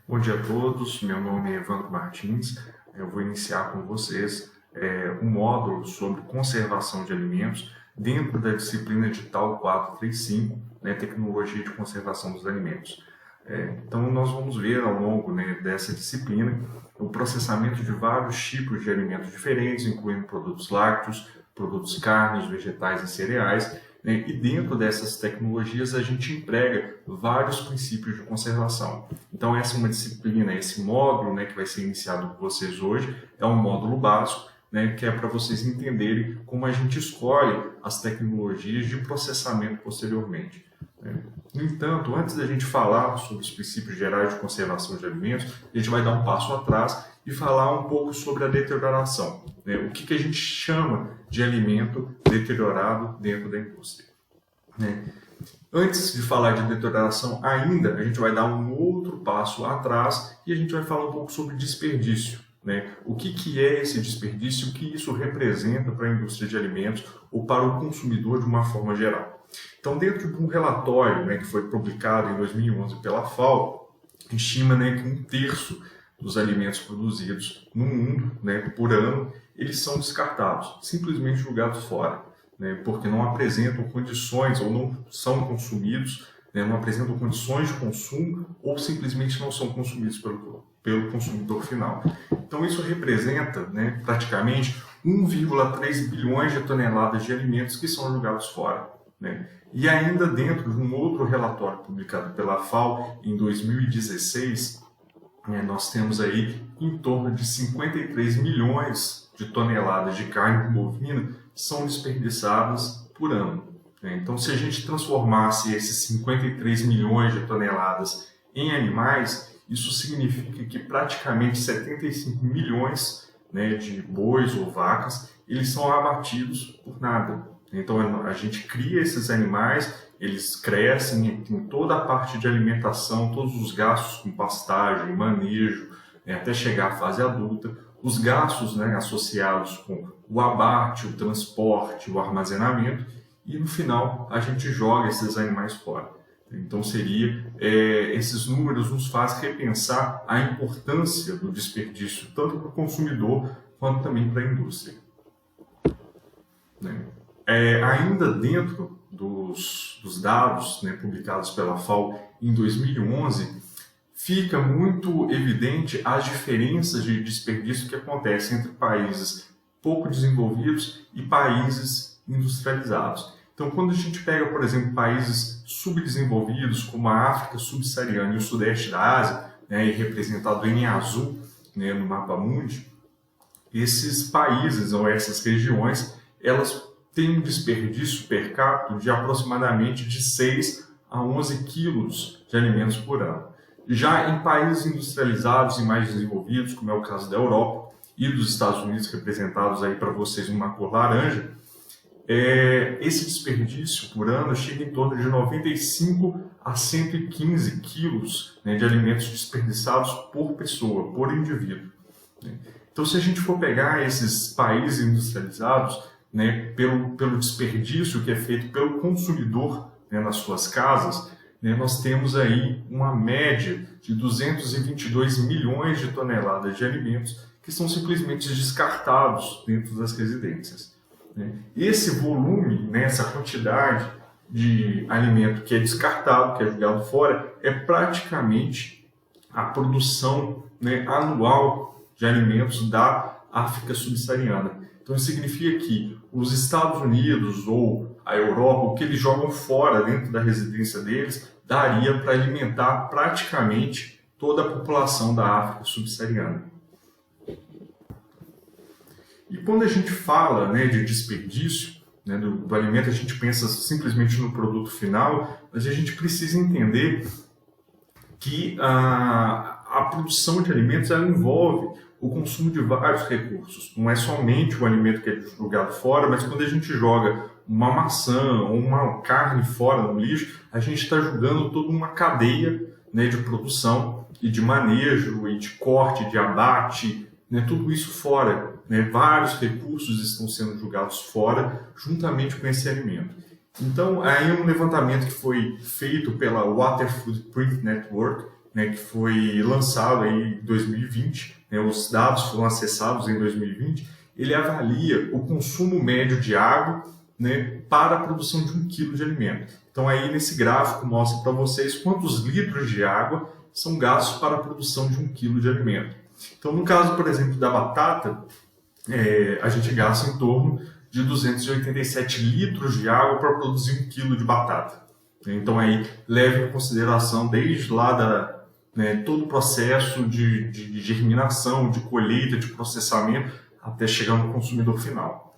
Bom dia a todos, meu nome é Evandro Martins. Eu vou iniciar com vocês um módulo sobre conservação de alimentos dentro da disciplina edital 435, Tecnologia de Conservação dos Alimentos. Então, nós vamos ver ao longo dessa disciplina o processamento de vários tipos de alimentos diferentes, incluindo produtos lácteos, produtos carnes, vegetais e cereais. E dentro dessas tecnologias a gente emprega vários princípios de conservação. Então essa é uma disciplina, esse módulo que vai ser iniciado por vocês hoje, é um módulo básico, que é para vocês entenderem como a gente escolhe as tecnologias de processamento posteriormente. No entanto, antes da gente falar sobre os princípios gerais de conservação de alimentos, a gente vai dar um passo atrás e falar um pouco sobre a deterioração. O que a gente chama de alimento deteriorado dentro da indústria. Antes de falar de deterioração ainda, a gente vai dar um outro passo atrás e a gente vai falar um pouco sobre desperdício. O que é esse desperdício, o que isso representa para a indústria de alimentos ou para o consumidor de uma forma geral. Então, dentro de um relatório que foi publicado em 2011 pela FAO, estima que um terço dos alimentos produzidos no mundo por ano, eles são descartados, simplesmente jogados fora, porque não apresentam condições ou não são consumidos, não apresentam condições de consumo ou simplesmente não são consumidos pelo consumidor final. Então isso representa praticamente 1,3 bilhões de toneladas de alimentos que são jogados fora. E ainda dentro de um outro relatório publicado pela FAO em 2016, nós temos aí em torno de 53 milhões de toneladas de carne bovina que são desperdiçadas por ano. Então, se a gente transformasse esses 53 milhões de toneladas em animais, isso significa que praticamente 75 milhões de bois ou vacas, eles são abatidos por nada. Então, a gente cria esses animais, eles crescem, tem toda a parte de alimentação, todos os gastos com pastagem, manejo, até chegar à fase adulta, os gastos associados com o abate, o transporte, o armazenamento, e no final a gente joga esses animais fora. Então esses números nos fazem repensar a importância do desperdício, tanto para o consumidor quanto também para a indústria. Ainda dentro dos dados publicados pela FAO em 2011, fica muito evidente as diferenças de desperdício que acontecem entre países pouco desenvolvidos e países industrializados. Então, quando a gente pega, por exemplo, países subdesenvolvidos, como a África subsaariana e o Sudeste da Ásia, e representado em azul no mapa mundi, esses países ou essas regiões, elas têm um desperdício per capita de aproximadamente de 6 a 11 quilos de alimentos por ano. Já em países industrializados e mais desenvolvidos, como é o caso da Europa e dos Estados Unidos, representados aí para vocês numa cor laranja, esse desperdício por ano chega em torno de 95 a 115 quilos de alimentos desperdiçados por pessoa, por indivíduo. Então, se a gente for pegar esses países industrializados, pelo desperdício que é feito pelo consumidor nas suas casas, nós temos aí uma média de 222 milhões de toneladas de alimentos que são simplesmente descartados dentro das residências. Esse volume, essa quantidade de alimento que é descartado, que é jogado fora, é praticamente a produção anual de alimentos da África subsaariana. Então isso significa que os Estados Unidos ou a Europa, o que eles jogam fora dentro da residência deles, daria para alimentar praticamente toda a população da África subsaariana. E quando a gente fala de desperdício do alimento, a gente pensa simplesmente no produto final, mas a gente precisa entender que a produção de alimentos ela envolve o consumo de vários recursos. Não é somente o alimento que é jogado fora, mas quando a gente joga uma maçã ou uma carne fora no lixo, a gente está jogando toda uma cadeia de produção e de manejo e de corte, de abate, tudo isso fora. Vários recursos estão sendo jogados fora juntamente com esse alimento. Então, aí um levantamento que foi feito pela Water Footprint Network, né, que foi lançado aí em 2020, né, os dados foram acessados em 2020, ele avalia o consumo médio de água, né, para a produção de 1 quilo de alimento. Então aí nesse gráfico mostra para vocês quantos litros de água são gastos para a produção de 1 quilo de alimento. Então no caso, por exemplo, da batata, a gente gasta em torno de 287 litros de água para produzir 1 quilo de batata. Então aí leve em consideração desde lá todo o processo de germinação, de colheita, de processamento, até chegar no consumidor final.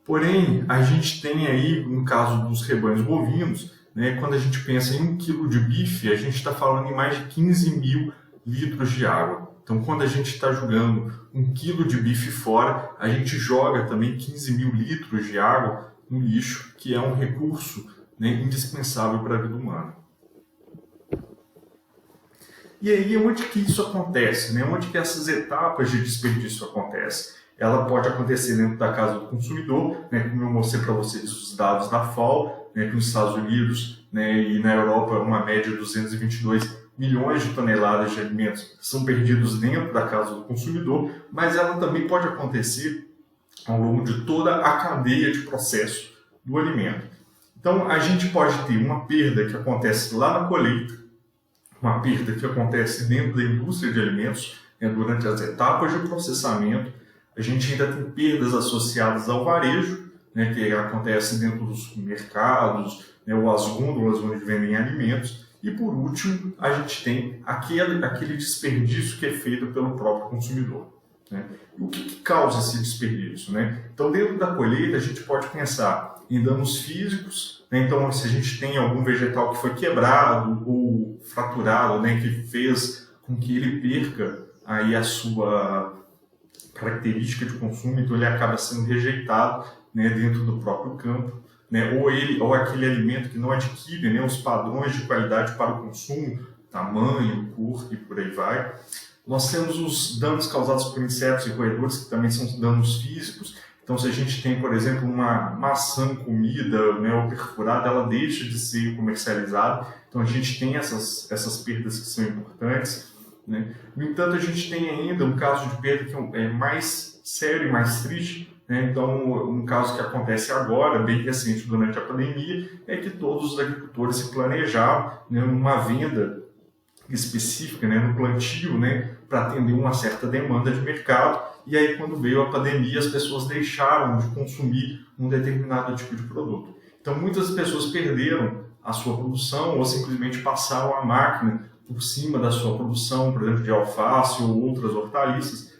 Porém, a gente tem aí, no caso dos rebanhos bovinos, né, quando a gente pensa em 1 quilo de bife, a gente está falando em mais de 15 mil litros de água. Então, quando a gente está jogando 1 quilo de bife fora, a gente joga também 15 mil litros de água no lixo, que é um recurso, né, indispensável para a vida humana. E aí, onde que isso acontece? Né? Onde que essas etapas de desperdício acontecem? Ela pode acontecer dentro da casa do consumidor, né, como eu mostrei para vocês os dados da FAO, né, que nos Estados Unidos, né, e na Europa uma média de 222 milhões de toneladas de alimentos são perdidos dentro da casa do consumidor, mas ela também pode acontecer ao longo de toda a cadeia de processo do alimento. Então a gente pode ter uma perda que acontece lá na colheita, uma perda que acontece dentro da indústria de alimentos, né, durante as etapas de processamento. A gente ainda tem perdas associadas ao varejo, né, que acontece dentro dos mercados, né, ou as gôndolas onde vendem alimentos. E por último, a gente tem aquele desperdício que é feito pelo próprio consumidor. Né? O que causa esse desperdício? Né? Então, dentro da colheita, a gente pode pensar em danos físicos. Né? Então, se a gente tem algum vegetal que foi quebrado ou fraturado, né, que fez com que ele perca aí a sua característica de consumo, então ele acaba sendo rejeitado, né, dentro do próprio campo, né, ou aquele alimento que não adquire, né, os padrões de qualidade para o consumo, tamanho, cor e por aí vai. Nós temos os danos causados por insetos e roedores, que também são danos físicos. Então, se a gente tem, por exemplo, uma maçã comida, né, ou perfurada, ela deixa de ser comercializada. Então, a gente tem essas perdas que são importantes. Né? No entanto, a gente tem ainda um caso de perda que é mais sério e mais triste. Né? Então, um caso que acontece agora, bem recente, durante a pandemia, é que todos os agricultores se planejavam, né, numa venda específica, né, no plantio, né, para atender uma certa demanda de mercado. E aí, quando veio a pandemia, as pessoas deixaram de consumir um determinado tipo de produto. Então, muitas pessoas perderam a sua produção ou simplesmente passaram a máquina por cima da sua produção, por exemplo, de alface ou outras hortaliças,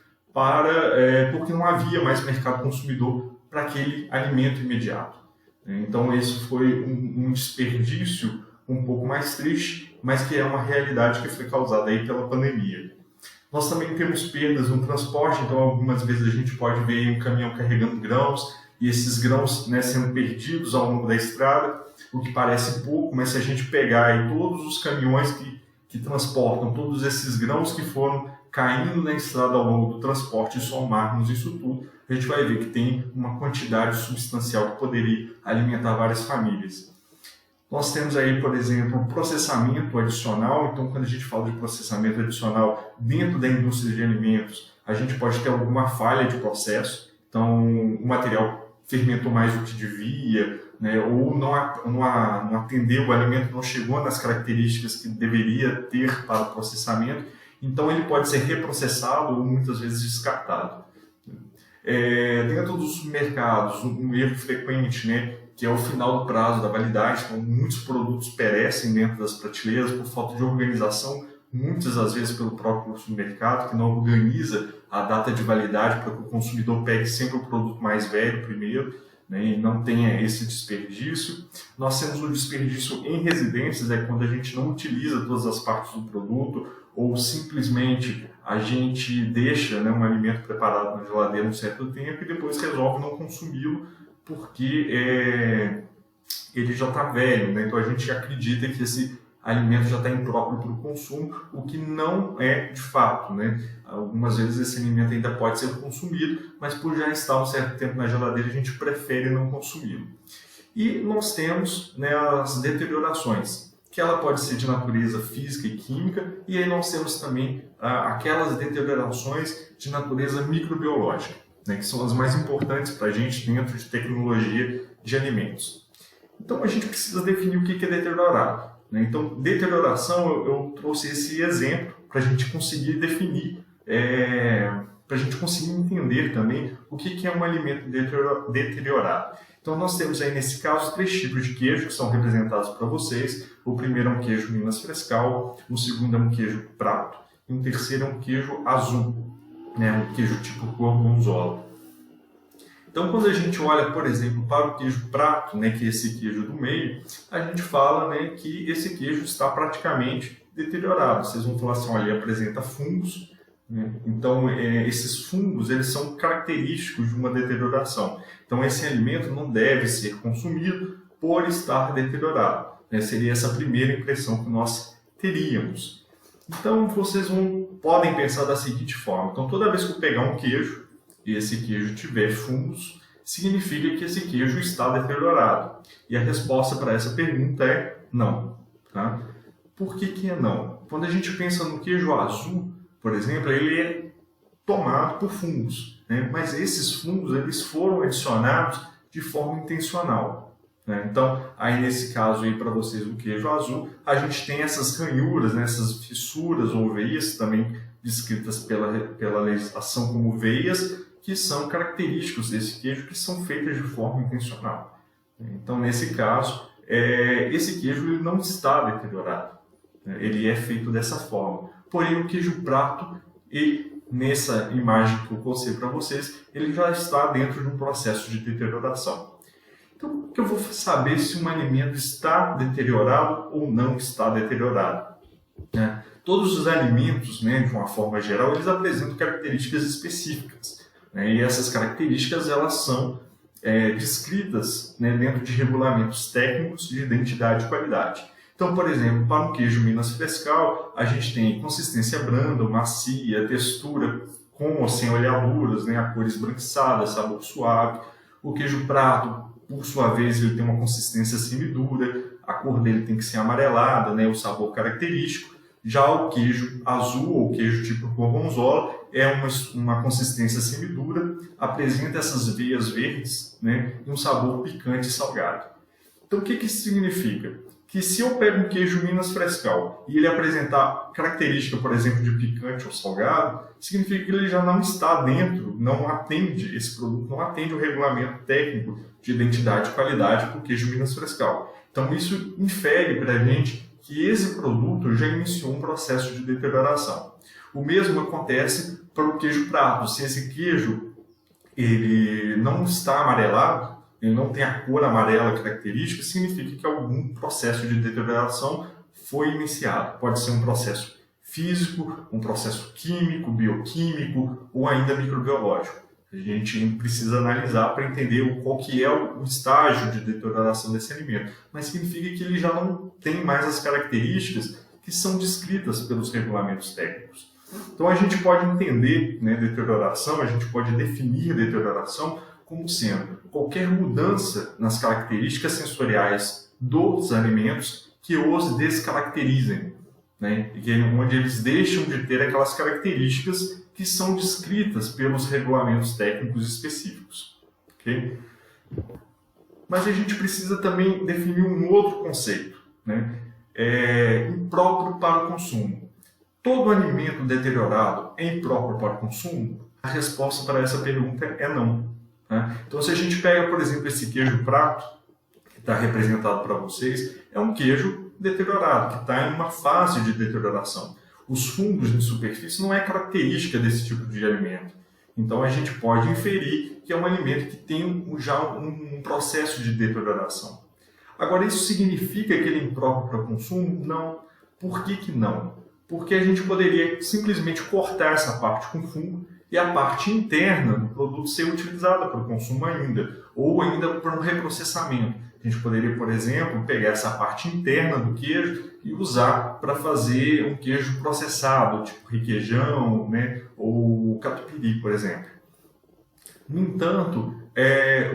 porque não havia mais mercado consumidor para aquele alimento imediato. Então, esse foi um desperdício um pouco mais triste, mas que é uma realidade que foi causada aí pela pandemia. Nós também temos perdas no transporte, então algumas vezes a gente pode ver um caminhão carregando grãos e esses grãos, né, sendo perdidos ao longo da estrada, o que parece pouco, mas se a gente pegar aí todos os caminhões que transportam todos esses grãos que foram caindo na estrada ao longo do transporte e somarmos isso tudo, a gente vai ver que tem uma quantidade substancial que poderia alimentar várias famílias. Nós temos aí, por exemplo, o processamento adicional. Então, quando a gente fala de processamento adicional dentro da indústria de alimentos, a gente pode ter alguma falha de processo. Então, o material fermentou mais do que devia, né, ou não atendeu, o alimento não chegou nas características que deveria ter para o processamento. Então, ele pode ser reprocessado ou muitas vezes descartado. Dentro dos mercados, um erro frequente, né, que é o final do prazo da validade. Então, muitos produtos perecem dentro das prateleiras por falta de organização, muitas das vezes pelo próprio supermercado, que não organiza a data de validade para que o consumidor pegue sempre o produto mais velho primeiro, né, e não tenha esse desperdício. Nós temos o desperdício em residências, quando a gente não utiliza todas as partes do produto, ou simplesmente a gente deixa, né, um alimento preparado na geladeira um certo tempo e depois resolve não consumi-lo, porque ele já está velho, né? Então a gente acredita que esse alimento já está impróprio para o consumo, o que não é de fato, né? Algumas vezes esse alimento ainda pode ser consumido, mas por já estar um certo tempo na geladeira a gente prefere não consumi-lo. E nós temos, né, as deteriorações, que ela pode ser de natureza física e química, e aí nós temos também aquelas deteriorações de natureza microbiológica, né, que são as mais importantes para a gente dentro de tecnologia de alimentos. Então a gente precisa definir o que é deteriorado, né? Então, deterioração, eu trouxe esse exemplo para a gente conseguir definir, para a gente conseguir entender também o que é um alimento deteriorado. Então nós temos aí nesse caso 3 tipos de queijo que são representados para vocês. O primeiro é um queijo Minas Frescal, o segundo é um queijo prato e o terceiro é um queijo azul, né? Um queijo tipo gorgonzola. Então quando a gente olha, por exemplo, para o queijo prato, né, que é esse queijo do meio, a gente fala, né, que esse queijo está praticamente deteriorado. Vocês vão falar assim, olha, ele apresenta fungos, né? Então esses fungos eles são característicos de uma deterioração. Então esse alimento não deve ser consumido por estar deteriorado, né? Seria essa primeira impressão que nós teríamos. Então vocês podem pensar da seguinte forma: então toda vez que eu pegar um queijo e esse queijo tiver fungos, significa que esse queijo está deteriorado. E a resposta para essa pergunta é não. Tá? Por que é não? Quando a gente pensa no queijo azul, por exemplo, ele é tomado por fungos, né? Mas esses fungos eles foram adicionados de forma intencional, né? Então, aí nesse caso aí para vocês o queijo azul, a gente tem essas ranhuras, né? Essas fissuras ou veias, também descritas pela legislação como veias, que são característicos desse queijo, que são feitas de forma intencional. Então, nesse caso, esse queijo ele não está deteriorado, né? Ele é feito dessa forma. Porém, o queijo prato, nessa imagem que eu postei para vocês, ele já está dentro de um processo de deterioração. Então, como que eu vou saber se um alimento está deteriorado ou não está deteriorado? Todos os alimentos, né, de uma forma geral, eles apresentam características específicas, né, e essas características elas são descritas, né, dentro de regulamentos técnicos de identidade e qualidade. Então, por exemplo, para um queijo Minas Frescal, a gente tem consistência branda, macia, textura com ou sem oleaduras, né, a cor esbranquiçada, sabor suave. O queijo prato, por sua vez, ele tem uma consistência semidura, a cor dele tem que ser amarelada, né, o sabor característico. Já o queijo azul, ou queijo tipo gorgonzola, é uma consistência semidura, apresenta essas veias verdes, né, e um sabor picante e salgado. Então, o que isso significa? Que se eu pego um queijo Minas Frescal e ele apresentar característica, por exemplo, de picante ou salgado, significa que ele já não está dentro, não atende, esse produto não atende o regulamento técnico de identidade e qualidade para o queijo Minas Frescal. Então isso infere para a gente que esse produto já iniciou um processo de deterioração. O mesmo acontece para o queijo prato. Se esse queijo ele não está amarelado, ele não tem a cor amarela característica, significa que algum processo de deterioração foi iniciado. Pode ser um processo físico, um processo químico, bioquímico ou ainda microbiológico. A gente precisa analisar para entender qual que é o estágio de deterioração desse alimento. Mas significa que ele já não tem mais as características que são descritas pelos regulamentos técnicos. Então a gente pode entender, né, deterioração, a gente pode definir deterioração como sendo qualquer mudança nas características sensoriais dos alimentos que os descaracterizem, né? Onde eles deixam de ter aquelas características que são descritas pelos regulamentos técnicos específicos. Okay? Mas a gente precisa também definir um outro conceito, né? Impróprio para o consumo. Todo alimento deteriorado é impróprio para o consumo? A resposta para essa pergunta é não. Então, se a gente pega, por exemplo, esse queijo prato, que está representado para vocês, é um queijo deteriorado, que está em uma fase de deterioração. Os fungos de superfície não é característica desse tipo de alimento. Então, a gente pode inferir que é um alimento que tem já um processo de deterioração. Agora, isso significa que ele é impróprio para consumo? Não. Por que não? Porque a gente poderia simplesmente cortar essa parte com fungo e a parte interna do produto ser utilizada para o consumo ainda, ou ainda para um reprocessamento. A gente poderia, por exemplo, pegar essa parte interna do queijo e usar para fazer um queijo processado, tipo requeijão, né, ou catupiry, por exemplo. No entanto,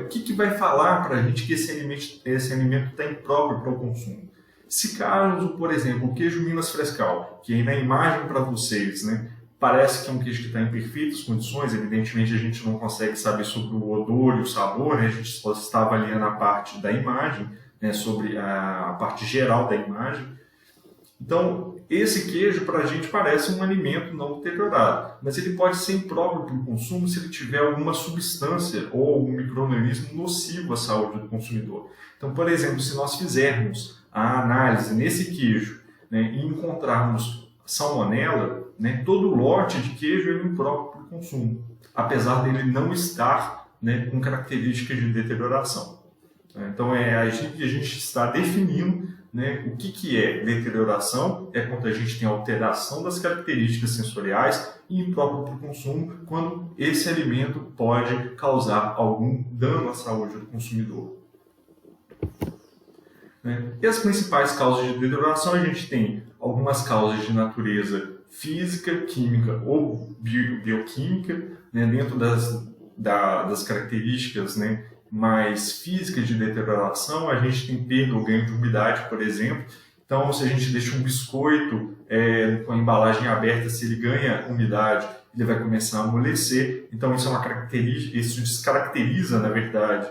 o que vai falar para a gente que esse alimento está impróprio para o consumo? Se caso, por exemplo, o queijo Minas Frescal, que aí na imagem para vocês, né, parece que é um queijo que está em perfeitas condições, evidentemente a gente não consegue saber sobre o odor e o sabor, né, a gente só está avaliando a parte da imagem, né, sobre a parte geral da imagem. Então, esse queijo para a gente parece um alimento não deteriorado, mas ele pode ser impróprio para o consumo se ele tiver alguma substância ou algum micro-organismo nocivo à saúde do consumidor. Então, por exemplo, se nós fizermos a análise nesse queijo, né, e encontrarmos salmonela, né, todo o lote de queijo é impróprio para o consumo, apesar dele não estar, né, com características de deterioração. Então, é a gente está definindo, né, o que é deterioração, é quando a gente tem alteração das características sensoriais e impróprio para o consumo, quando esse alimento pode causar algum dano à saúde do consumidor. E as principais causas de deterioração, a gente tem algumas causas de natureza física, química ou bioquímica, né, dentro das características, né, mais físicas de deterioração, a gente tem perda ou ganho de umidade, por exemplo. Então, se a gente deixa um biscoito com a embalagem aberta, se ele ganha umidade, ele vai começar a amolecer. Então, isso é uma característica, isso descaracteriza, na verdade,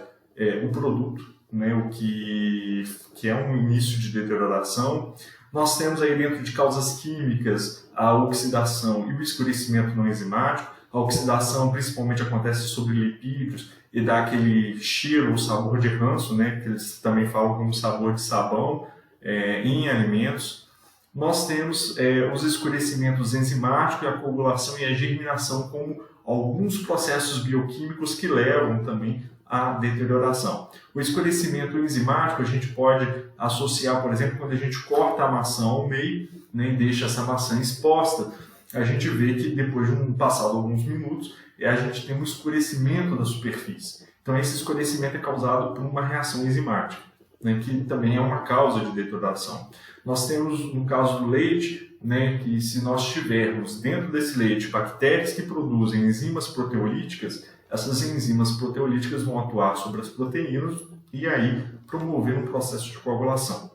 o produto, né, o que é um início de deterioração. Nós temos aí dentro de causas químicas a oxidação e o escurecimento não enzimático. A oxidação principalmente acontece sobre lipídios e dá aquele cheiro ou sabor de ranço, né, que eles também falam como sabor de sabão em alimentos. Nós temos os escurecimentos enzimáticos, a coagulação e a germinação como alguns processos bioquímicos que levam também à deterioração. O escurecimento enzimático a gente pode associar, por exemplo, quando a gente corta a maçã ao meio, né, e deixa essa maçã exposta, a gente vê que depois de passado alguns minutos, a gente tem um escurecimento da superfície. Então esse escurecimento é causado por uma reação enzimática, né, que também é uma causa de deterioração. Nós temos, no caso do leite, né, que se nós tivermos dentro desse leite bactérias que produzem enzimas proteolíticas, essas enzimas proteolíticas vão atuar sobre as proteínas e aí promover um processo de coagulação.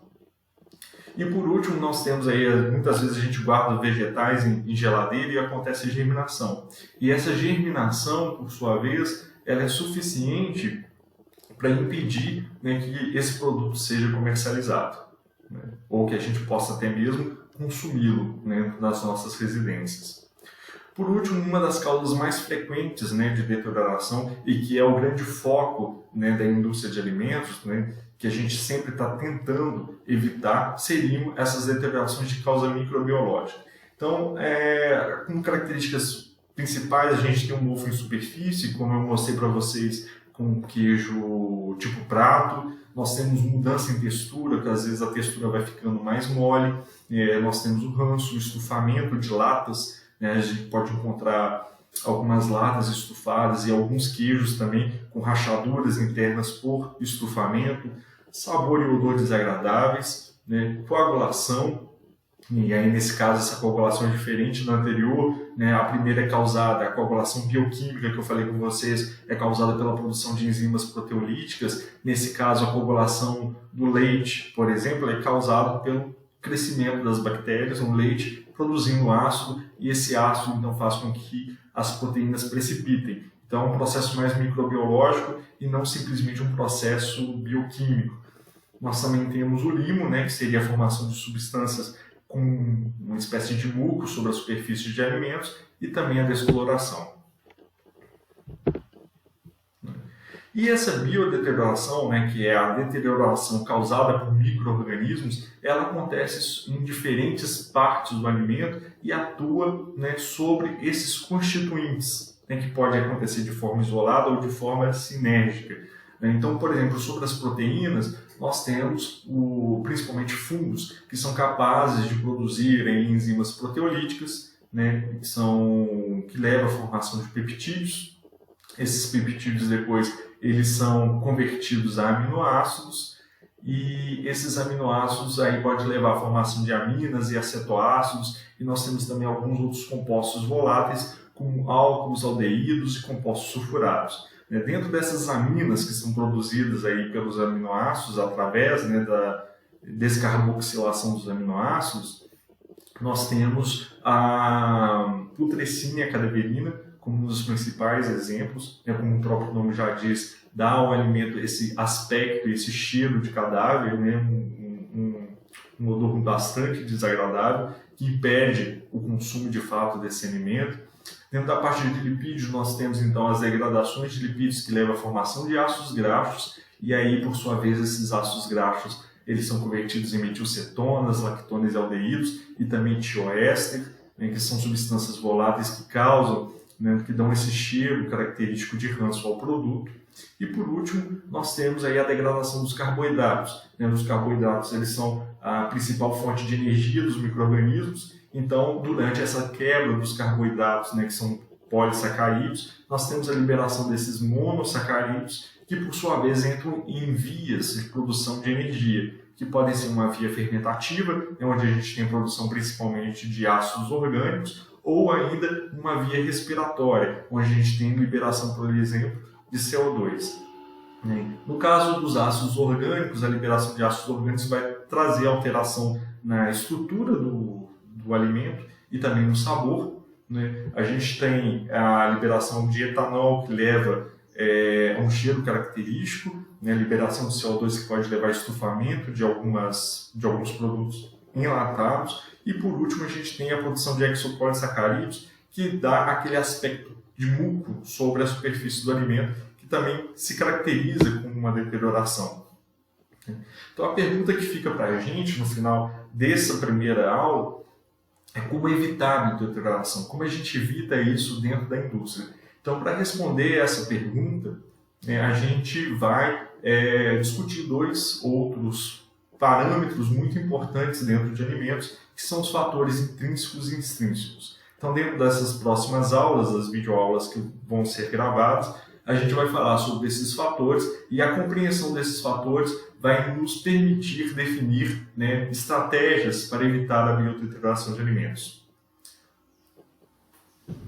E por último, nós temos aí, muitas vezes a gente guarda vegetais em geladeira e acontece a germinação. E essa germinação, por sua vez, ela é suficiente para impedir, né, que esse produto seja comercializado, né, ou que a gente possa até mesmo consumi-lo, né, nas nossas residências. Por último, uma das causas mais frequentes, né, de deterioração e que é o grande foco, né, da indústria de alimentos, né, que a gente sempre está tentando evitar, seriam essas deteriorações de causa microbiológica. Então, com características principais, a gente tem um mofo em superfície, como eu mostrei para vocês com queijo tipo prato. Nós temos mudança em textura, que às vezes a textura vai ficando mais mole. Nós temos o ranço, o estufamento de latas, né? A gente pode encontrar algumas latas estufadas e alguns queijos também com rachaduras internas por estufamento, sabor e odor desagradáveis, né? Coagulação, e aí nesse caso essa coagulação é diferente da anterior, né? A primeira é causada, a coagulação bioquímica que eu falei com vocês, é causada pela produção de enzimas proteolíticas. Nesse caso a coagulação do leite, por exemplo, é causada pelo crescimento das bactérias no leite, produzindo ácido, e esse ácido então faz com que as proteínas precipitem. Então é um processo mais microbiológico e não simplesmente um processo bioquímico. Nós também temos o limo, né, que seria a formação de substâncias com uma espécie de muco sobre a superfície de alimentos, e também a descoloração. E essa biodeterioração, né, que é a deterioração causada por micro-organismos, ela acontece em diferentes partes do alimento e atua, né, sobre esses constituintes, né, que pode acontecer de forma isolada ou de forma sinérgica. Então, por exemplo, sobre as proteínas, nós temos principalmente fungos, que são capazes de produzir enzimas proteolíticas, né, que levam à formação de peptídeos. Esses peptídeos depois eles são convertidos a aminoácidos, e esses aminoácidos aí pode levar à formação de aminas e acetoácidos, e nós temos também alguns outros compostos voláteis, como álcools, aldeídos e compostos sulfurados. Dentro dessas aminas que são produzidas aí pelos aminoácidos através, né, descarboxilação dos aminoácidos, nós temos a putrescina cadaverina como um dos principais exemplos, né, como o próprio nome já diz, dá ao alimento esse aspecto, esse cheiro de cadáver, né, um odor bastante desagradável, que impede o consumo de fato desse alimento. Dentro da parte de lipídios, nós temos então as degradações de lipídios que levam à formação de ácidos graxos, e aí, por sua vez, esses ácidos graxos eles são convertidos em metilcetonas, lactonas e aldeídos, e também tioéster, né, que são substâncias voláteis que causam, né, que dão esse cheiro característico de ranço ao produto. E por último, nós temos aí a degradação dos carboidratos. Né? Os carboidratos eles são a principal fonte de energia dos micro-organismos, então durante essa quebra dos carboidratos, né, que são polissacarídeos, nós temos a liberação desses monossacarídeos, que por sua vez entram em vias de produção de energia, que podem ser uma via fermentativa, né, onde a gente tem a produção principalmente de ácidos orgânicos, ou ainda uma via respiratória, onde a gente tem liberação, por exemplo, de CO2. No caso dos ácidos orgânicos, a liberação de ácidos orgânicos vai trazer alteração na estrutura do alimento e também no sabor. A gente tem a liberação de etanol, que leva a um cheiro característico, a liberação de CO2, que pode levar a estufamento de alguns produtos enlatados, e por último a gente tem a produção de exopolissacarídeos, que dá aquele aspecto de muco sobre a superfície do alimento, que também se caracteriza com uma deterioração. Então a pergunta que fica para a gente no final dessa primeira aula é como evitar a deterioração, como a gente evita isso dentro da indústria. Então, para responder essa pergunta, a gente vai discutir dois outros parâmetros muito importantes dentro de alimentos, que são os fatores intrínsecos e extrínsecos. Então, dentro dessas próximas aulas, as videoaulas que vão ser gravadas, a gente vai falar sobre esses fatores, e a compreensão desses fatores vai nos permitir definir, estratégias para evitar a biodegradação de alimentos.